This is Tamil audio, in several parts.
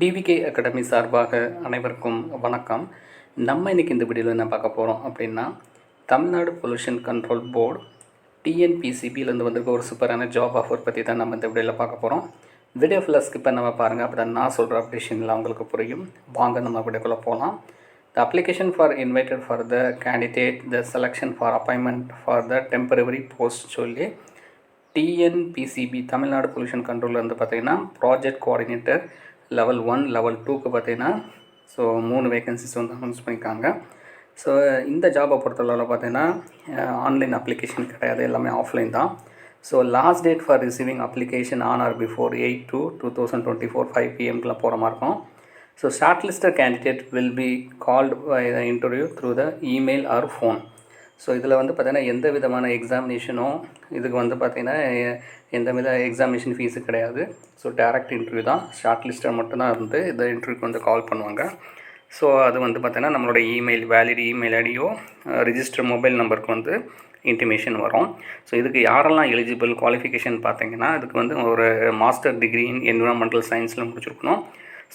டிவிகே அகாடமி சார்பாக அனைவருக்கும் வணக்கம். நம்ம இன்றைக்கி இந்த வீடியோவில் என்ன பார்க்க போகிறோம் அப்படின்னா, தமிழ்நாடு பொல்யூஷன் கண்ட்ரோல் போர்டு டிஎன்பிசிபியிலேருந்து வந்திருக்க ஒரு சூப்பரான ஜாப் ஆஃபர் பற்றி தான் நம்ம இந்த வீடியோவில் பார்க்க போகிறோம். வீடியோ ஃபுல்லாக ஸ்கிப் பண்ணாம பாருங்கள், அப்போ தான் நான் சொல்கிற அப்டேஷன்லாம் உங்களுக்கு புரியும். வாங்க நம்ம வீடியோக்குள்ளே போகலாம். The application for invited for the candidate, the selection for appointment for the temporary post சொல்லி டிஎன்பிசிபி தமிழ்நாடு பொல்யூஷன் கண்ட்ரோலில் வந்து பார்த்திங்கன்னா ப்ராஜெக்ட் கோஆர்டினேட்டர் லெவல் 1 லெவல் 2க்கு பார்த்திங்கன்னா 3 வேகன்சிஸ் வந்து அனௌன்ஸ் பண்ணியிருக்காங்க. ஸோ இந்த ஜாபை பொறுத்தளவில் பார்த்திங்கன்னா ஆன்லைன் அப்ளிகேஷன் கிடையாது, எல்லாமே ஆஃப்லைன் தான். So last date for receiving application on or before 8/2/2024 5 PM போகிற மாதிரி இருக்கும். So shortlisted candidate will be called by the interview through the email or phone. So இதில் வந்து பார்த்திங்கன்னா எந்த விதமான எக்ஸாமினேஷனோ இதுக்கு வந்து பார்த்திங்கன்னா எந்த வித எக்ஸாமினேஷன் ஃபீஸு கிடையாது. ஸோ டேரக்ட் இன்டர்வியூ தான். ஷார்ட்லிஸ்டர் மட்டும்தான் வந்து இந்த இன்டர்வியூக்கு வந்து கால் பண்ணுவாங்க. ஸோ அது வந்து பார்த்திங்கன்னா நம்மளோட வேலிட் இமெயில் ஐடியோ ரிஜிஸ்டர் மொபைல் நம்பருக்கு வந்து இன்டிமேஷன் வரும். ஸோ இதுக்கு யாரெல்லாம் எலிஜிபிள் குவாலிஃபிகேஷன் பார்த்திங்கன்னா, இதுக்கு வந்து ஒரு மாஸ்டர் டிகிரி இன் என்விரான்மெண்டல் சயின்ஸில் முடிச்சிருக்கணும்.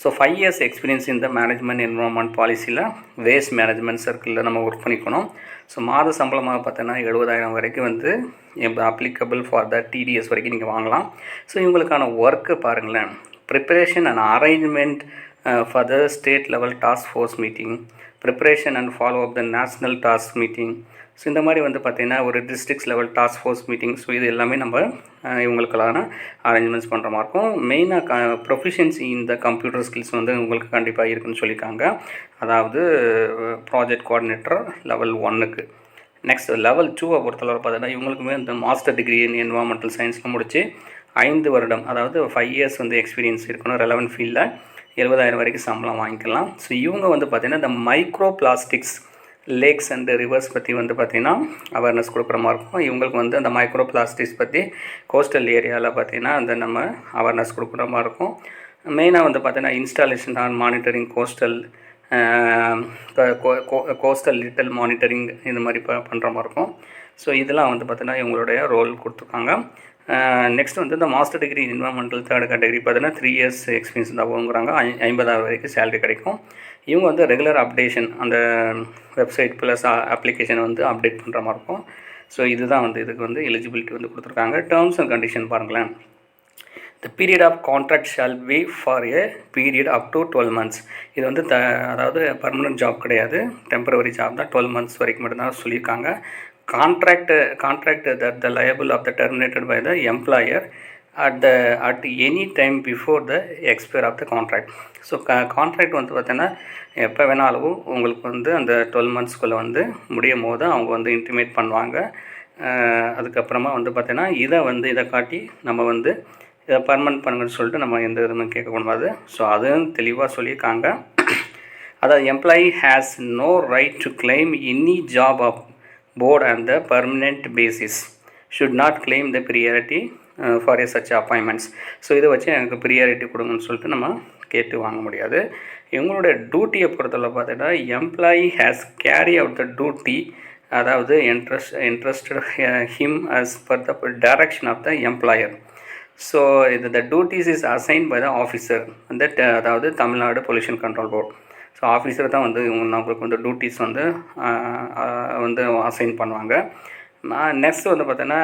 ஸோ 5 years எக்ஸ்பீரியன்ஸ் இந்த மேனேஜ்மெண்ட் என்விரான்மெண்ட் பாலிசியில் வேஸ்ட் மேனேஜ்மெண்ட் சர்க்கிளில் நம்ம ஒர்க் பண்ணிக்கணும். ஸோ மாத சம்பளமாக பார்த்தோன்னா 70,000 வரைக்கும் வந்து அப்ளிகபிள் ஃபார் த TDS வரைக்கும் நீங்கள் வாங்கலாம். ஸோ இவங்களுக்கான ஒர்க்கு பாருங்களேன். Preparation and arrangement for the state level task force meeting, preparation and follow up the national task meeting. So இந்த மாதிரி வந்து பார்த்திங்கன்னா ஒரு districts level task force meeting. So இது எல்லாமே நம்ம இவங்களுக்கெல்லாம் அரேஞ்ச்மெண்ட்ஸ் பண்ணுற மாதிரி இருக்கும். மெயினாக ப்ரொஃபிஷியன்சி இந்த கம்ப்யூட்டர் ஸ்கில்ஸ் வந்து உங்களுக்கு கண்டிப்பாக இருக்குதுன்னு சொல்லியிருக்காங்க. அதாவது ப்ராஜெக்ட் கோஆர்டினேட்டர் லெவல் 1க்கு. நெக்ஸ்ட் லெவல் 2 பொறுத்தளவு பார்த்தீங்கன்னா இவங்களுக்குமே இந்த மாஸ்டர் டிகிரி இன் என்விரான்மெண்டல் சயின்ஸில் முடித்து 5 வருடம் அதாவது 5 years வந்து எக்ஸ்பீரியன்ஸ் இருக்கணும். ரெலவென்ட் ஃபீல்டில் 70,000 வரைக்கும் சம்பளம் வாங்கிக்கலாம். ஸோ இவங்க வந்து பார்த்திங்கன்னா இந்த micro plastics lakhs and reverse பற்றி வந்து பார்த்திங்கன்னா அவேர்னஸ் கொடுக்குற மாதிரி இருக்கும். இவங்களுக்கு வந்து அந்த மைக்ரோ பிளாஸ்டிக்ஸ் பற்றி கோஸ்டல் ஏரியாவில் பார்த்திங்கன்னா அந்த நம்ம அவேர்னஸ் கொடுக்குற மாதிரி இருக்கும். மெயினாக வந்து பார்த்திங்கன்னா installation on monitoring coastal little monitoring இது மாதிரி பண்ணுற மாதிரி இருக்கும். ஸோ இதெல்லாம் வந்து பார்த்திங்கன்னா இவங்களுடைய ரோல் கொடுத்துருக்காங்க. நெக்ஸ்ட் வந்து இந்த master degree environmental 3rd category பார்த்தீங்கன்னா 3 years எக்ஸ்பீரியன்ஸ் தான் வாங்குறாங்க. 50,000 வரைக்கும் சேலரி கிடைக்கும். இவங்க வந்து ரெகுலர் அப்டேஷன் அந்த வெப்சைட் ப்ளஸ் அப்ளிகேஷன் வந்து அப்டேட் பண்ணுற மாதிரி இருக்கும். ஸோ இதுதான் வந்து இதுக்கு வந்து எலிஜிபிலிட்டி வந்து கொடுத்துருக்காங்க. டேர்ம்ஸ் அண்ட் கண்டிஷன் பாருங்களேன். The period of contract shall be for a period up to 12 months. இது வந்து அதாவது பர்மனெண்ட் ஜாப் கிடையாது, டெம்பரவரி ஜாப் தான். 12 months வரைக்கும் மட்டும்தான் சொல்லியிருக்காங்க. Contract that the liable of the terminated by the employer at any time before the expire of the contract. So contract வந்து பார்த்தீங்கன்னா எப்போ வேணாலும் உங்களுக்கு வந்து அந்த 12 monthsக்குள்ளே வந்து முடியும் போது அவங்க வந்து இன்டிமேட் பண்ணுவாங்க. அதுக்கப்புறமா வந்து பார்த்தீங்கன்னா இதை காட்டி நம்ம வந்து இதை பர்மனெண்ட் பண்ணுங்கன்னு சொல்லிட்டு நம்ம எந்த விதமே கேட்கக்கூடாது. ஸோ அதுவும் தெளிவாக சொல்லியிருக்காங்க. அதாவது employee has no right to claim any job of board and the permanent basis should not claim the priority for a such appointments. So இதை வச்சு எனக்கு ப்ரியாரிட்டி கொடுங்கன்னு சொல்லிட்டு நம்ம கேட்டு வாங்க முடியாது. இவங்களுடைய டியூட்டியை பொறுத்தவரை பார்த்தீங்கன்னா employee has carry out the duty, அதாவது interested him as per the direction of the employer. So the duties is assign by the officer அந்த அதாவது Tamil Nadu pollution control board. So officer தான் வந்து நம்மளுக்கு வந்து டியூட்டிஸ் வந்து அசைன் பண்ணுவாங்க. நெக்ஸ்ட் வந்து பார்த்தீங்கன்னா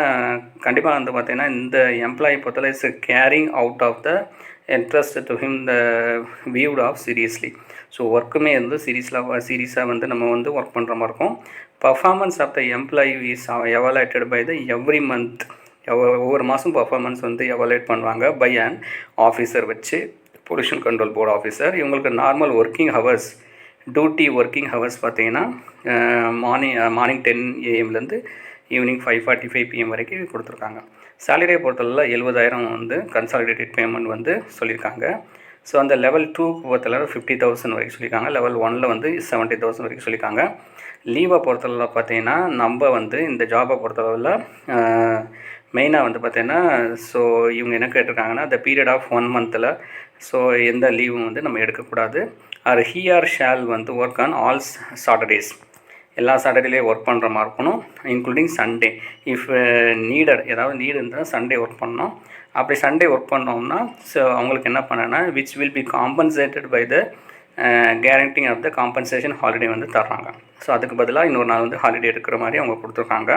கண்டிப்பாக வந்து பார்த்தீங்கன்னா இந்த எம்ப்ளாயி பொறுத்தவரை is carrying out of the interest to him the viewed of seriously. So ஒர்க்குமே வந்து சீரியஸாக வந்து நம்ம வந்து ஒர்க் பண்ணுற மாதிரி இருக்கும். Performance of the employee is evaluated by the every month. ஒவ்வொரு மாதம் பர்ஃபார்மன்ஸ் வந்து எவாலுவேட் பண்ணுவாங்க பை அண்ட் ஆஃபீஸர் வச்சு, பொல்யூஷன் கண்ட்ரோல் போர்டு ஆஃபீஸர். இவங்களுக்கு normal working hours, duty working hours பார்த்தீங்கன்னா மார்னிங் 10 AM ஈவினிங் 5:45 PM வரைக்கும் கொடுத்துருக்காங்க. சேலரியை பொறுத்தவரை 70,000 வந்து கன்சாலிடேட்டட் பேமெண்ட் வந்து சொல்லியிருக்காங்க. ஸோ அந்த லெவல் 2 பொறுத்தளவு 50,000 வரைக்கும் சொல்லியிருக்காங்க. லெவல் 1 வந்து 70,000 வரைக்கும் சொல்லியிருக்காங்க. லீவை பொறுத்தளவில் பார்த்தீங்கன்னா நம்ம வந்து இந்த ஜாபை பொறுத்தளவில் மெயினாக வந்து பார்த்தீங்கன்னா ஸோ இவங்க என்ன கேட்டிருக்காங்கன்னா the period of 1 month so எந்த லீவும் வந்து நம்ம எடுக்கக்கூடாது. ஆர் ஹி ஆர் ஷால் வந்து ஒர்க் ஆன் ஆல் சாட்டர்டேஸ், எல்லா சாட்டர்டேலேயும் ஒர்க் பண்ணுற மாதிரி இருக்கணும், இன்க்ளூடிங் சண்டே. இஃப் நீடட் ஏதாவது நீடு இருந்தால் சண்டே ஒர்க் பண்ணணும். அப்படி சண்டே ஒர்க் பண்ணோம்னா ஸோ அவங்களுக்கு என்ன பண்ணேன்னா which will be compensated by the granting of the compensation holiday வந்து தர்றாங்க. ஸோ அதுக்கு பதிலாக இன்னொரு நாள் வந்து ஹாலிடே எடுக்கிற மாதிரி அவங்க கொடுத்துருக்காங்க.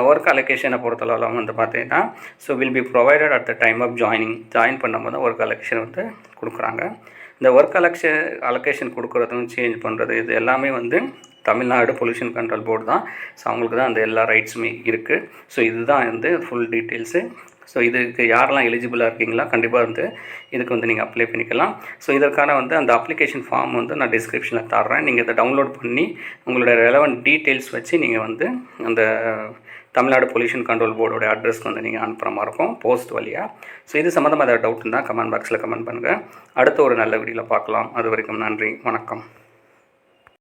ஒர்க் அலோகேஷனை பொறுத்தளவில் வந்து பார்த்தீங்கன்னா so will be provided at the time of join பண்ணும்போது தான் ஒர்க் அலோகேஷன் வந்து கொடுக்குறாங்க. இந்த ஒர்க் அலோகேஷன் கொடுக்குறதும் சேஞ்ச் பண்ணுறது இது எல்லாமே வந்து தமிழ்நாடு பொல்யூஷன் கண்ட்ரோல் போர்டு தான். ஸோ அவங்களுக்கு தான் அந்த எல்லா ரைட்ஸுமே இருக்குது. ஸோ இதுதான் வந்து ஃபுல் டீட்டெயில்ஸு. ஸோ இதுக்கு யாரெல்லாம் எலிஜிபிளாக இருக்கீங்களா கண்டிப்பாக வந்து இதுக்கு வந்து நீங்கள் அப்ளை பண்ணிக்கலாம். ஸோ இதற்கான வந்து அந்த அப்ளிகேஷன் ஃபார்ம் வந்து நான் டிஸ்கிரிப்ஷனில் தர்றேன். நீங்கள் இதை டவுன்லோட் பண்ணி உங்களோட ரெலவெண்ட் டீட்டெயில்ஸ் வச்சு நீங்கள் வந்து அந்த தமிழ்நாடு பொல்யூஷன் கண்ட்ரோல் போர்டோட அட்ரஸ்க்கு வந்து நீங்கள் அனுப்புகிற மாதிரி இருக்கும் போஸ்ட் வழியாக. ஸோ இது சம்மந்தமாக ஏதாவது டவுட் இருந்தால் கமெண்ட் பாக்ஸில் கமெண்ட் பண்ணுங்கள். அடுத்த ஒரு நல்ல வீடியோவில் பார்க்கலாம். அது வரைக்கும் நன்றி, வணக்கம்.